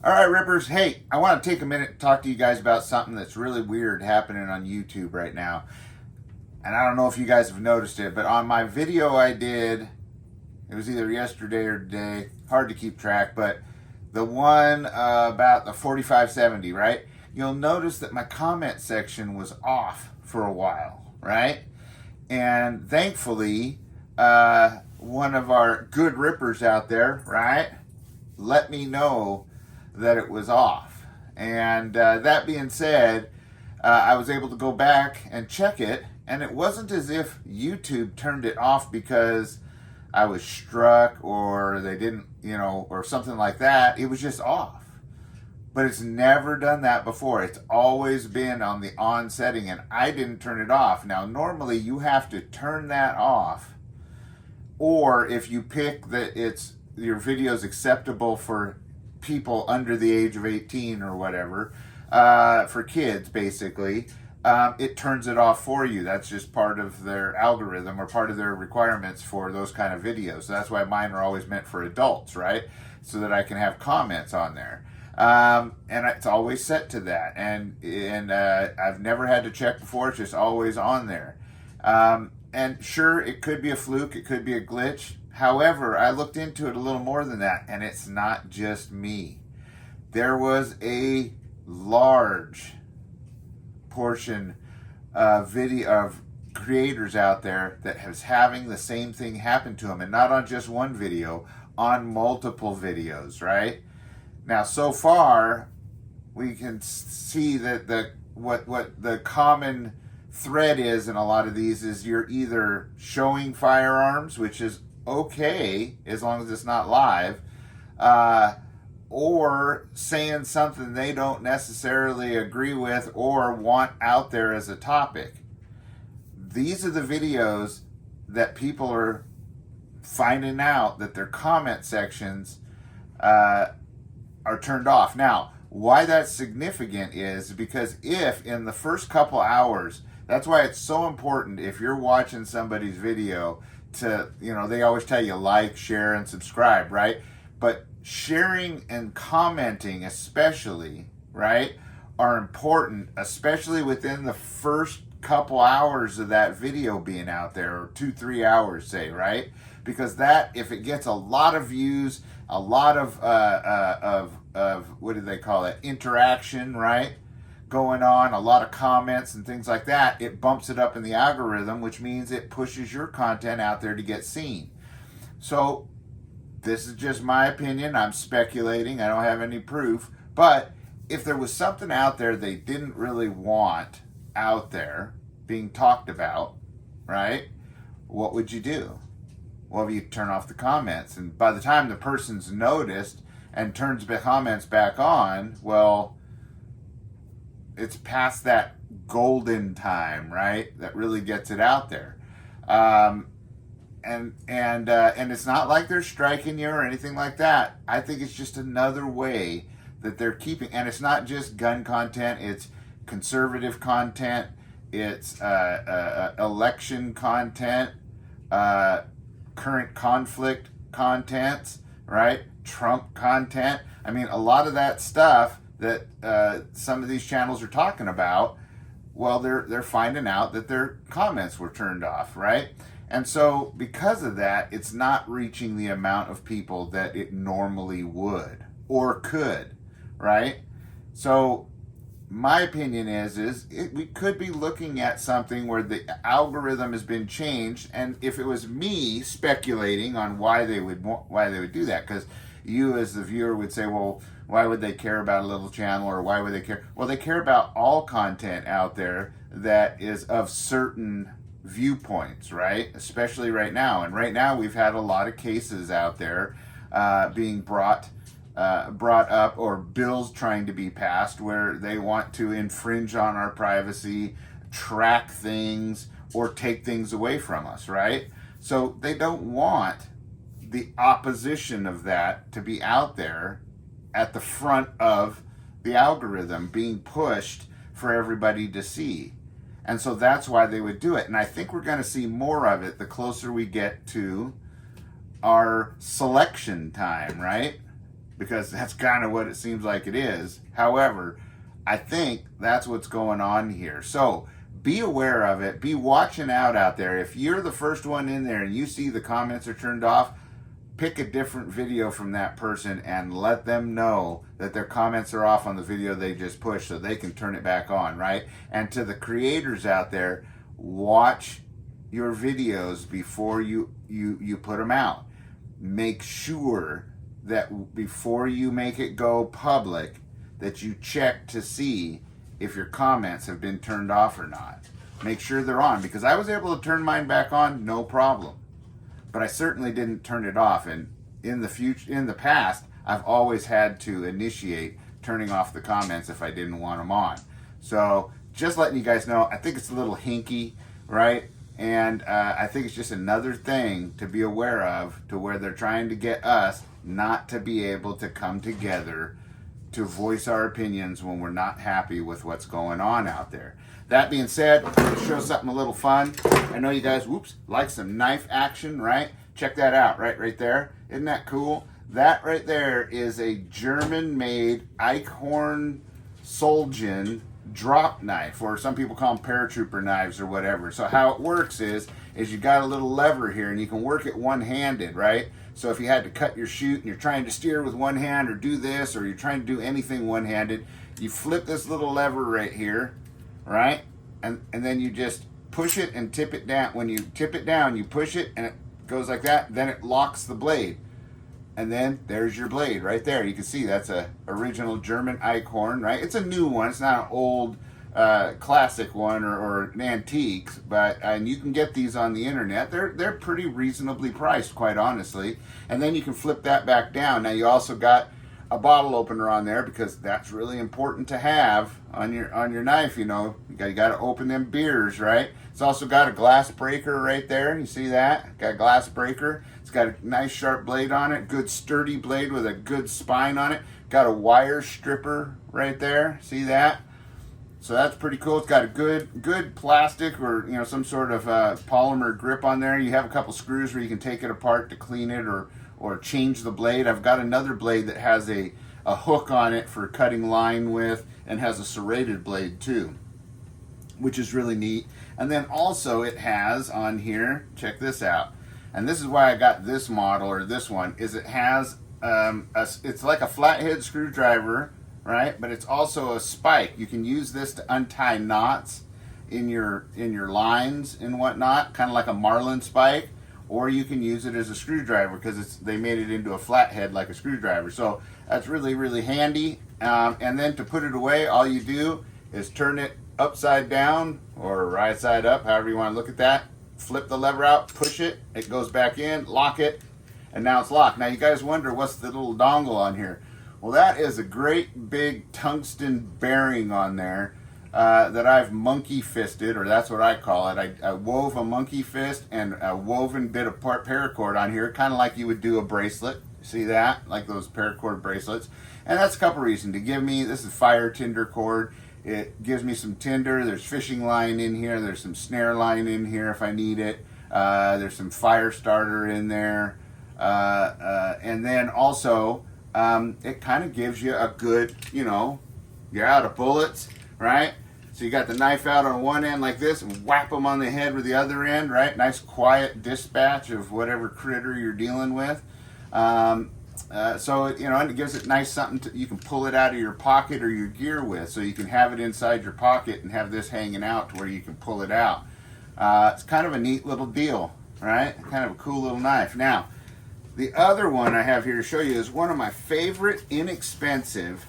All right, Rippers. Hey, I want to take a minute to talk to you guys about something that's really weird happening on YouTube right now. And I don't know if you guys have noticed it, but on my video I did, it was either yesterday or today, hard to keep track, but the one about the 4570, right? You'll notice that my comment section was off for a while, right? And thankfully, one of our good Rippers out there, right, let me know that it was off. And that being said, I was able to go back and check it, and it wasn't as if YouTube turned it off because I was struck or they didn't, or something like that. It was just off. But it's never done that before. It's always been on the on setting, and I didn't turn it off. Now, normally you have to turn that off, or if you pick that your video is acceptable for people under the age of 18 or whatever, for kids basically, it turns it off for you. That's just part of their algorithm or part of their requirements for those kind of videos. So that's why mine are always meant for adults, right? So that I can have comments on there. And it's always set to that. And I've never had to check before. It's just always on there. And sure, it could be a fluke. It could be a glitch. However, I looked into it a little more than that, and it's not just me. There was a large portion of creators out there that was having the same thing happen to them, and not on just one video, on multiple videos, right? Now, so far, we can see that what the common thread is in a lot of these is you're either showing firearms, which is okay as long as it's not live, or saying something they don't necessarily agree with or want out there as a topic. These are the videos that people are finding out that their comment sections are turned off. Now, why that's significant is because if in the first couple hours, that's why it's so important if you're watching somebody's video to, they always tell you like, share, and subscribe, right? But sharing and commenting especially, right, are important, especially within the first couple hours of that video being out there, or 2-3 hours, say, right? Because that, if it gets a lot of views, a lot of what do they call it, interaction, right, going on, a lot of comments and things like that, it bumps it up in the algorithm, which means it pushes your content out there to get seen. So this is just my opinion. I'm speculating. I don't have any proof. But if there was something out there they didn't really want out there being talked about, right, what would you do? Well, you turn off the comments. And by the time the person's noticed and turns the comments back on, well, it's past that golden time, right? That really gets it out there. And it's not like they're striking you or anything like that. I think it's just another way that they're keeping, and it's not just gun content, it's conservative content, it's election content, current conflict contents, right? Trump content. I mean, a lot of that stuff that some of these channels are talking about, well, they're finding out that their comments were turned off, right? And so because of that, it's not reaching the amount of people that it normally would or could, right? So my opinion is we could be looking at something where the algorithm has been changed, and if it was me speculating on why they would do that, because you as the viewer would say, well, why would they care about a little channel, or why would they care? Well, they care about all content out there that is of certain viewpoints, right? Especially right now. And right now we've had a lot of cases out there being brought up, or bills trying to be passed where they want to infringe on our privacy, track things, or take things away from us, right? So they don't want the opposition of that to be out there at the front of the algorithm being pushed for everybody to see. And so that's why they would do it. And I think we're going to see more of it the closer we get to our selection time, right? because that's kind of what it seems like it is. However, I think that's what's going on here. So be aware of it. Be watching out there. If you're the first one in there and you see the comments are turned off, pick a different video from that person and let them know that their comments are off on the video they just pushed so they can turn it back on, right? And to the creators out there, watch your videos before you put them out. Make sure that before you make it go public that you check to see if your comments have been turned off or not. Make sure they're on, because I was able to turn mine back on, no problem. But I certainly didn't turn it off, and in the past, I've always had to initiate turning off the comments if I didn't want them on. So just letting you guys know, I think it's a little hinky, right? And I think it's just another thing to be aware of, to where they're trying to get us not to be able to come together to voice our opinions when we're not happy with what's going on out there. That being said, I'm going to show something a little fun. I know you guys, like some knife action, right? Check that out, right there. Isn't that cool? That right there is a German-made Eichhorn Solgen drop knife, or some people call them paratrooper knives or whatever. So how it works is you got a little lever here, and you can work it one-handed, right? So if you had to cut your chute and you're trying to steer with one hand, or do this, or you're trying to do anything one-handed, you flip this little lever right here, right? And then you just push it and tip it down. When you tip it down, you push it and it goes like that. Then it locks the blade. And then there's your blade right there. You can see that's a original German Eichhorn, right? It's a new one. It's not an old classic one or an antique, and you can get these on the internet. They're pretty reasonably priced, quite honestly. And then you can flip that back down. Now you also got a bottle opener on there, because that's really important to have on your knife. You know, you got to open them beers, right? It's also got a glass breaker right there. You see that? Got a glass breaker. It's got a nice sharp blade on it, good sturdy blade with a good spine on it. Got a wire stripper right there. See that? So that's pretty cool. It's got a good plastic, or some sort of polymer grip on there. You have a couple screws where you can take it apart to clean it or change the blade. I've got another blade that has a hook on it for cutting line with, and has a serrated blade too, which is really neat. And then also it has on here, check this out, and this is why I got this model, or this one, is it has it's like a flathead screwdriver, right? But it's also a spike. You can use this to untie knots in your lines and whatnot, kind of like a marlin spike. Or you can use it as a screwdriver, because they made it into a flathead like a screwdriver. So that's really, really handy. And then to put it away, all you do is turn it upside down or right side up, however you want to look at that. Flip the lever out, push it, it goes back in, lock it, and now it's locked. Now you guys wonder, what's the little dongle on here? Well, that is a great big tungsten bearing on there that I've monkey fisted, or that's what I call it. I wove a monkey fist and a woven bit of paracord on here, kind of like you would do a bracelet. See that? Like those paracord bracelets. And that's a couple reasons. To give me, this is fire tinder cord. It gives me some tinder. There's fishing line in here. There's some snare line in here if I need it. There's some fire starter in there. And then also, it kind of gives you a good, you're out of bullets, right? So you got the knife out on one end like this, and whap them on the head with the other end, right? Nice quiet dispatch of whatever critter you're dealing with. So and it gives it nice something you can pull it out of your pocket or your gear with, so you can have it inside your pocket and have this hanging out to where you can pull it out. It's kind of a neat little deal, right? Kind of a cool little knife. Now, the other one I have here to show you is one of my favorite inexpensive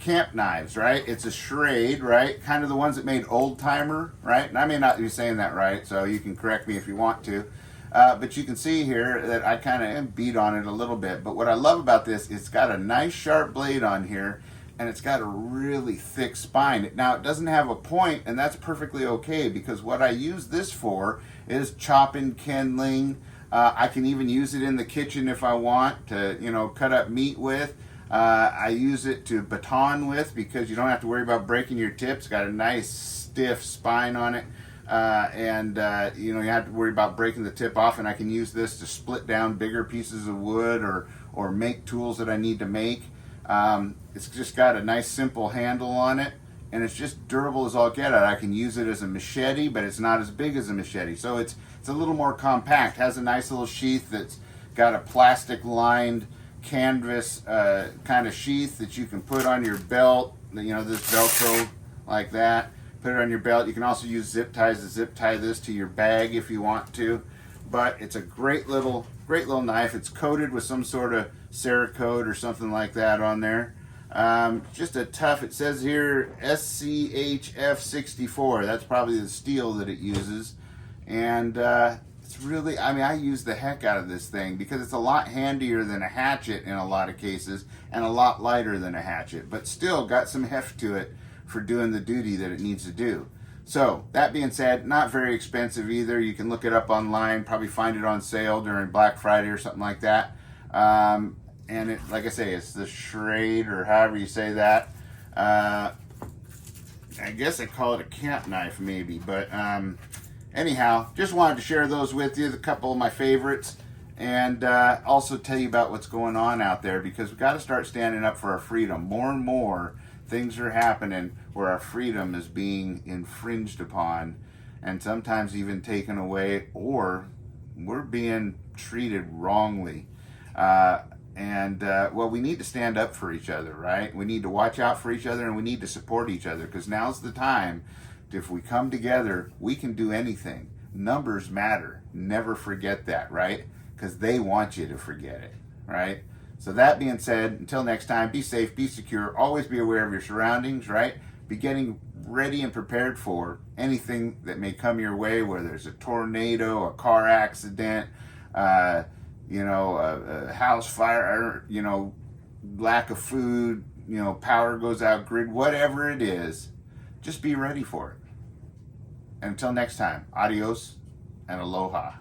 camp knives, right? It's a Schrade, right? Kind of the ones that made Old Timer, right? And I may not be saying that right, so you can correct me if you want to. But you can see here that I kind of beat on it a little bit. But what I love about this, it's got a nice sharp blade on here, and it's got a really thick spine. Now, it doesn't have a point, and that's perfectly okay, because what I use this for is chopping, kindling. I can even use it in the kitchen if I want to, cut up meat with. I use it to baton with, because you don't have to worry about breaking your tips. It's got a nice stiff spine on it. You have to worry about breaking the tip off, and I can use this to split down bigger pieces of wood or or make tools that I need to make. It's just got a nice simple handle on it, and it's just durable as all get out. I can use it as a machete, but it's not as big as a machete, so it's a little more compact. Has a nice little sheath that's got a plastic lined canvas kind of sheath that you can put on your belt, you know, this Velcro like that. Put it on your belt. You can also use zip ties to zip tie this to your bag if you want to. But it's a great little knife. It's coated with some sort of Cerakote or something like that on there. Just a tough, it says here SCHF 64. That's probably the steel that it uses. And it's really, I mean, I use the heck out of this thing because it's a lot handier than a hatchet in a lot of cases and a lot lighter than a hatchet, but still got some heft to it for doing the duty that it needs to do. So that being said, not very expensive either. You can look it up online, probably find it on sale during Black Friday or something like that. And it, like I say, it's the Schrade, or however you say that. I guess I call it a camp knife maybe, but anyhow, just wanted to share those with you, a couple of my favorites, and also tell you about what's going on out there, because we've got to start standing up for our freedom. More and more things are happening where our freedom is being infringed upon and sometimes even taken away, or we're being treated wrongly. Well, we need to stand up for each other, right? We need to watch out for each other, and we need to support each other, because now's the time. If we come together, we can do anything. Numbers matter. Never forget that, right? Because they want you to forget it, right? So that being said, until next time, be safe, be secure, always be aware of your surroundings, right? Be getting ready and prepared for anything that may come your way, whether it's a tornado, a car accident, a house fire, lack of food, power goes out, grid, whatever it is, just be ready for it. And until next time, adios and aloha.